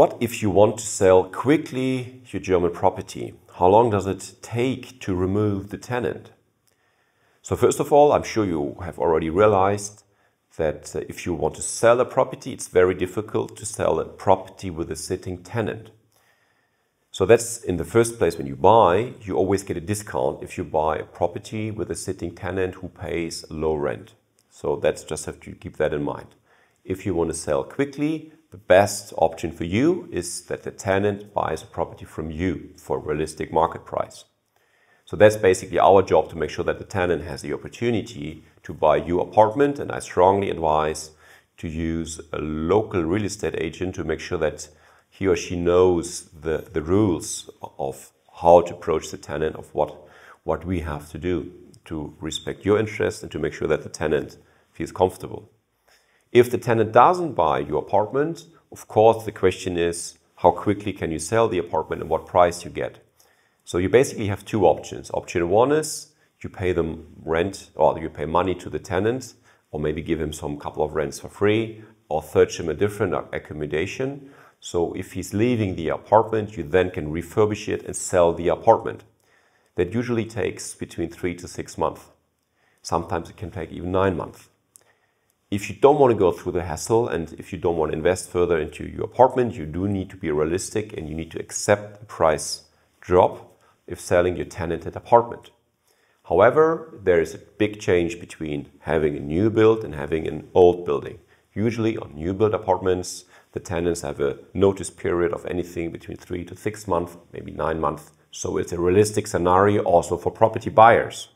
What if you want to sell quickly your German property? How long does it take to remove the tenant? So first of all, I'm sure you have already realized that if you want to sell a property, it's very difficult to sell a property with a sitting tenant. So that's in the first place, when you buy, you always get a discount if you buy a property with a sitting tenant who pays low rent. So that's just have to keep that in mind. If you want to sell quickly, the best option for you is that the tenant buys a property from you for a realistic market price. So that's basically our job, to make sure that the tenant has the opportunity to buy your apartment. And I strongly advise to use a local real estate agent to make sure that he or she knows the rules of how to approach the tenant, of what we have to do to respect your interest and to make sure that the tenant feels comfortable. If the tenant doesn't buy your apartment, of course, the question is, how quickly can you sell the apartment and what price you get? So you basically have two options. Option one is you pay them rent, or you pay money to the tenant, or maybe give him some couple of rents for free, or search him a different accommodation. So if he's leaving the apartment, you then can refurbish it and sell the apartment. That usually takes between 3 to 6 months. Sometimes it can take even 9 months. If you don't want to go through the hassle, and if you don't want to invest further into your apartment, you do need to be realistic and you need to accept a price drop if selling your tenanted apartment. However, there is a big change between having a new build and having an old building. Usually on new build apartments, the tenants have a notice period of anything between 3 to 6 months, maybe 9 months. So it's a realistic scenario also for property buyers.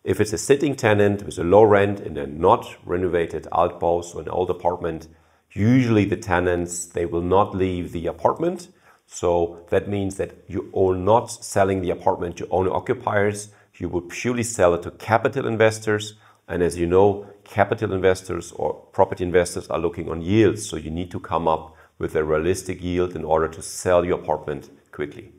If it's a sitting tenant with a low rent in a not renovated Altbau, or an old apartment, usually the tenants, they will not leave the apartment. So that means that you are not selling the apartment to owner occupiers. You would purely sell it to capital investors. And as you know, capital investors or property investors are looking on yields. So you need to come up with a realistic yield in order to sell your apartment quickly.